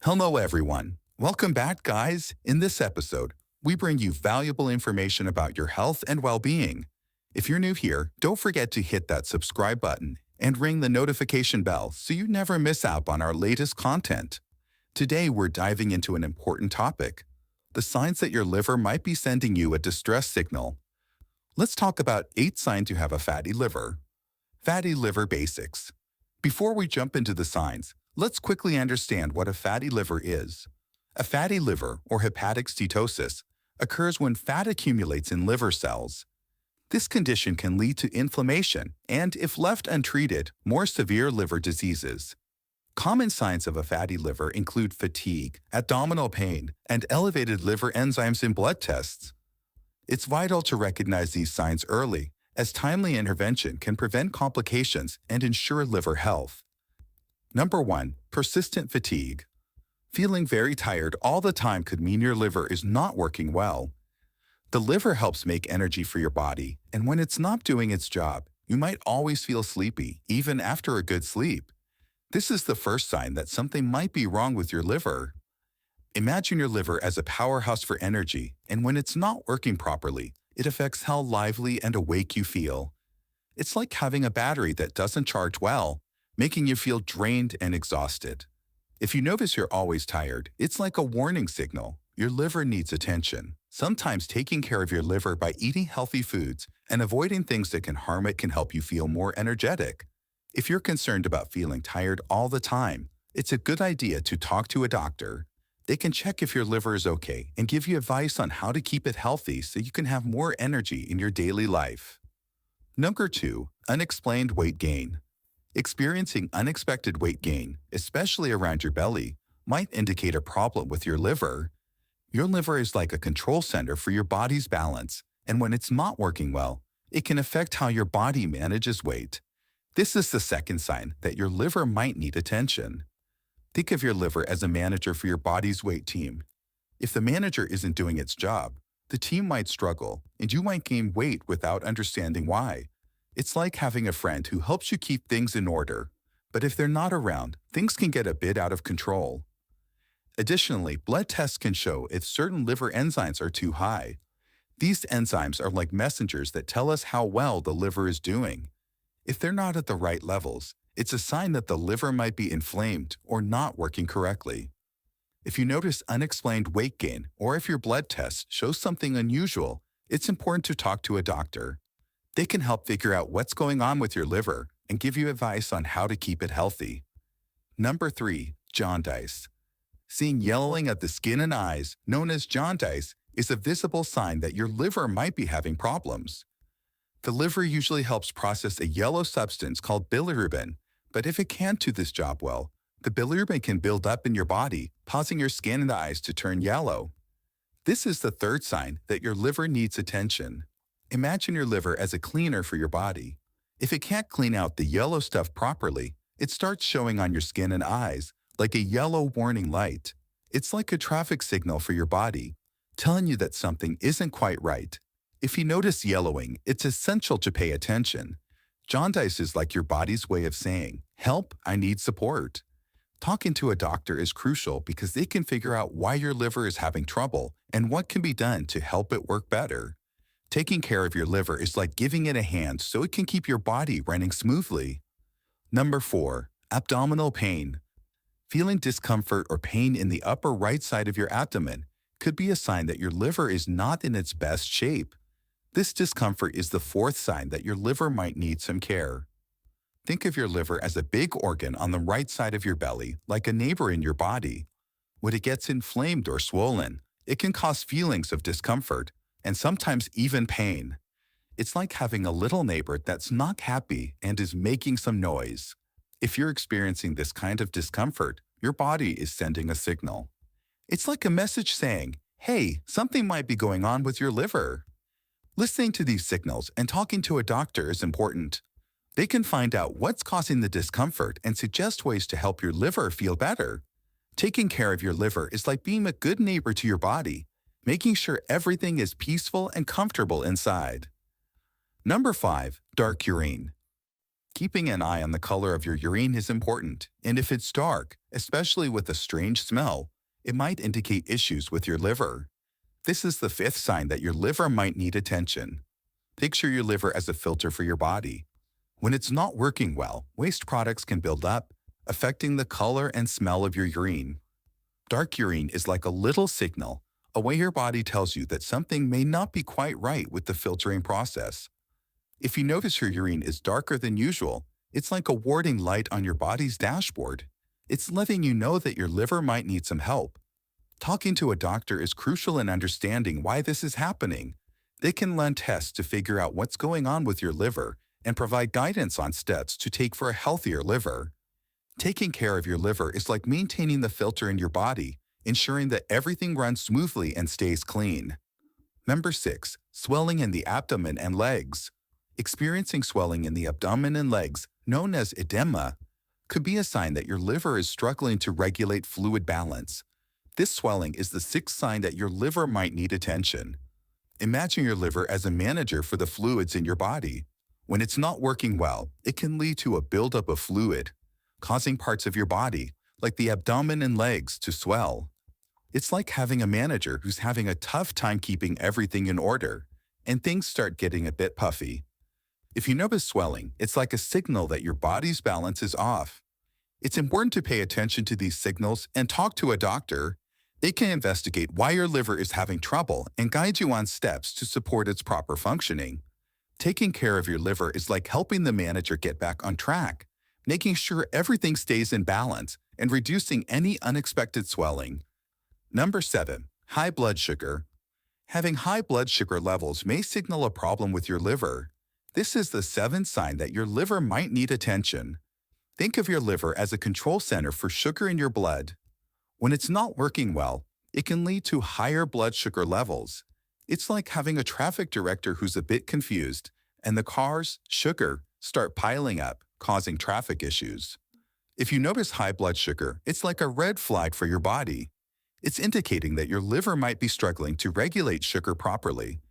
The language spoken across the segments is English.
Hello, everyone. Welcome back, guys. In this episode, we bring you valuable information about your health and well being. If you're new here, don't forget to hit that subscribe button and ring the notification bell so you never miss out on our latest content. Today, we're diving into an important topic: the signs that your liver might be sending you a distress signal. Let's talk about 8 signs you have a fatty liver. Fatty liver basics. Before we jump into the signs, let's quickly understand what a fatty liver is. A fatty liver, or hepatic steatosis, occurs when fat accumulates in liver cells. This condition can lead to inflammation and, if left untreated, more severe liver diseases. Common signs of a fatty liver include fatigue, abdominal pain, and elevated liver enzymes in blood tests. It's vital to recognize these signs early, as timely intervention can prevent complications and ensure liver health. Number 1. Persistent fatigue. Feeling very tired all the time could mean your liver is not working well. The liver helps make energy for your body, and when it's not doing its job, you might always feel sleepy, even after a good sleep. This is the first sign that something might be wrong with your liver. Imagine your liver as a powerhouse for energy, and when it's not working properly, it affects how lively and awake you feel. It's like having a battery that doesn't charge well, making you feel drained and exhausted. If you notice you're always tired, it's like a warning signal. Your liver needs attention. Sometimes taking care of your liver by eating healthy foods and avoiding things that can harm it can help you feel more energetic. If you're concerned about feeling tired all the time, it's a good idea to talk to a doctor. They can check if your liver is okay and give you advice on how to keep it healthy so you can have more energy in your daily life. Number 2. Unexplained weight gain. Experiencing unexpected weight gain, especially around your belly, might indicate a problem with your liver. Your liver is like a control center for your body's balance, and when it's not working well, it can affect how your body manages weight. This is the second sign that your liver might need attention. Think of your liver as a manager for your body's weight team. If the manager isn't doing its job, the team might struggle, and you might gain weight without understanding why. It's like having a friend who helps you keep things in order, but if they're not around, things can get a bit out of control. Additionally, blood tests can show if certain liver enzymes are too high. These enzymes are like messengers that tell us how well the liver is doing. If they're not at the right levels, it's a sign that the liver might be inflamed or not working correctly. If you notice unexplained weight gain or if your blood test shows something unusual, it's important to talk to a doctor. They can help figure out what's going on with your liver and give you advice on how to keep it healthy. Number 3. Jaundice. Seeing yellowing of the skin and eyes, known as jaundice, is a visible sign that your liver might be having problems. The liver usually helps process a yellow substance called bilirubin, but if it can't do this job well, the bilirubin can build up in your body, causing your skin and eyes to turn yellow. This is the third sign that your liver needs attention. Imagine your liver as a cleaner for your body. If it can't clean out the yellow stuff properly, it starts showing on your skin and eyes, like a yellow warning light. It's like a traffic signal for your body, telling you that something isn't quite right. If you notice yellowing, it's essential to pay attention. Jaundice is like your body's way of saying, "Help, I need support." Talking to a doctor is crucial because they can figure out why your liver is having trouble and what can be done to help it work better. Taking care of your liver is like giving it a hand so it can keep your body running smoothly. Number 4. Abdominal pain. Feeling discomfort or pain in the upper right side of your abdomen could be a sign that your liver is not in its best shape. This discomfort is the fourth sign that your liver might need some care. Think of your liver as a big organ on the right side of your belly, like a neighbor in your body. When it gets inflamed or swollen, it can cause feelings of discomfort and sometimes even pain. It's like having a little neighbor that's not happy and is making some noise. If you're experiencing this kind of discomfort, your body is sending a signal. It's like a message saying, "Hey, something might be going on with your liver." Listening to these signals and talking to a doctor is important. They can find out what's causing the discomfort and suggest ways to help your liver feel better. Taking care of your liver is like being a good neighbor to your body, making sure everything is peaceful and comfortable inside. Number 5. Dark urine. Keeping an eye on the color of your urine is important, and if it's dark, especially with a strange smell, it might indicate issues with your liver. This is the fifth sign that your liver might need attention. Picture your liver as a filter for your body. When it's not working well, waste products can build up, affecting the color and smell of your urine. Dark urine is like a little signal, a way your body tells you that something may not be quite right with the filtering process. If you notice your urine is darker than usual, it's like a warning light on your body's dashboard. It's letting you know that your liver might need some help. Talking to a doctor is crucial in understanding why this is happening. They can run tests to figure out what's going on with your liver and provide guidance on steps to take for a healthier liver. Taking care of your liver is like maintaining the filter in your body, ensuring that everything runs smoothly and stays clean. Number 6. Swelling in the abdomen and legs. Experiencing swelling in the abdomen and legs, known as edema, could be a sign that your liver is struggling to regulate fluid balance. This swelling is the sixth sign that your liver might need attention. Imagine your liver as a manager for the fluids in your body. When it's not working well, it can lead to a buildup of fluid, causing parts of your body, like the abdomen and legs, to swell. It's like having a manager who's having a tough time keeping everything in order, and things start getting a bit puffy. If you notice swelling, it's like a signal that your body's balance is off. It's important to pay attention to these signals and talk to a doctor. They can investigate why your liver is having trouble and guide you on steps to support its proper functioning. Taking care of your liver is like helping the manager get back on track, making sure everything stays in balance and reducing any unexpected swelling. Number 7. High blood sugar. Having high blood sugar levels may signal a problem with your liver. This is the seventh sign that your liver might need attention. Think of your liver as a control center for sugar in your blood. When it's not working well, it can lead to higher blood sugar levels. It's like having a traffic director who's a bit confused, and the cars, sugar, start piling up, causing traffic issues. If you notice high blood sugar, it's like a red flag for your body. It's indicating that your liver might be struggling to regulate sugar properly.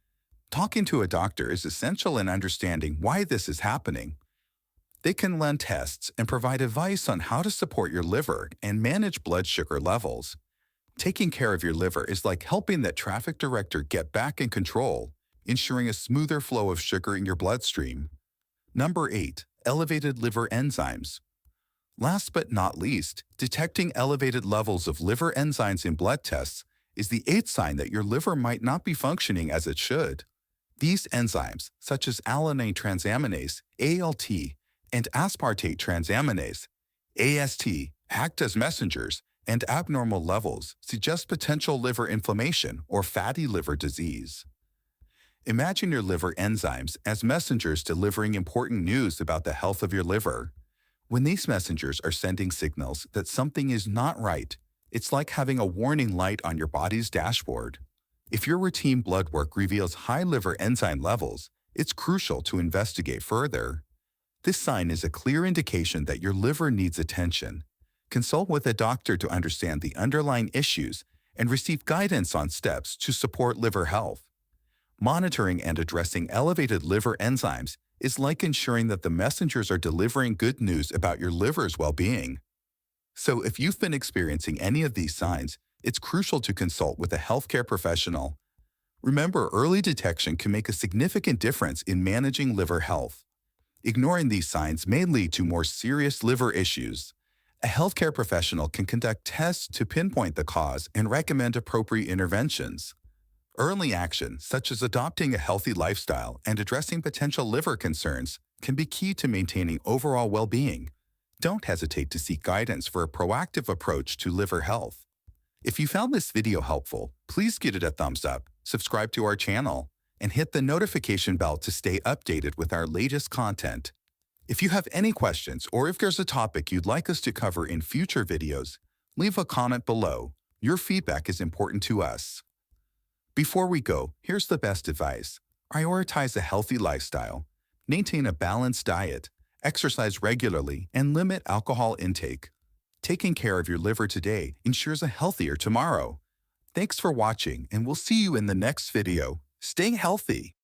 Talking to a doctor is essential in understanding why this is happening. They can run tests and provide advice on how to support your liver and manage blood sugar levels. Taking care of your liver is like helping that traffic director get back in control, ensuring a smoother flow of sugar in your bloodstream. Number 8. Elevated liver enzymes. Last but not least, detecting elevated levels of liver enzymes in blood tests is the eighth sign that your liver might not be functioning as it should. These enzymes, such as alanine transaminase, ALT, and aspartate transaminase, AST, act as messengers, and abnormal levels suggest potential liver inflammation or fatty liver disease. Imagine your liver enzymes as messengers delivering important news about the health of your liver. When these messengers are sending signals that something is not right, it's like having a warning light on your body's dashboard. If your routine blood work reveals high liver enzyme levels, it's crucial to investigate further. This sign is a clear indication that your liver needs attention. Consult with a doctor to understand the underlying issues and receive guidance on steps to support liver health. Monitoring and addressing elevated liver enzymes is like ensuring that the messengers are delivering good news about your liver's well-being. So if you've been experiencing any of these signs, it's crucial to consult with a healthcare professional. Remember, early detection can make a significant difference in managing liver health. Ignoring these signs may lead to more serious liver issues. A healthcare professional can conduct tests to pinpoint the cause and recommend appropriate interventions. Early action, such as adopting a healthy lifestyle and addressing potential liver concerns, can be key to maintaining overall well-being. Don't hesitate to seek guidance for a proactive approach to liver health. If you found this video helpful, please give it a thumbs up, subscribe to our channel, and hit the notification bell to stay updated with our latest content. If you have any questions or if there's a topic you'd like us to cover in future videos, leave a comment below. Your feedback is important to us. Before we go, here's the best advice. Prioritize a healthy lifestyle, maintain a balanced diet, exercise regularly, and limit alcohol intake. Taking care of your liver today ensures a healthier tomorrow. Thanks for watching, and we'll see you in the next video. Stay healthy.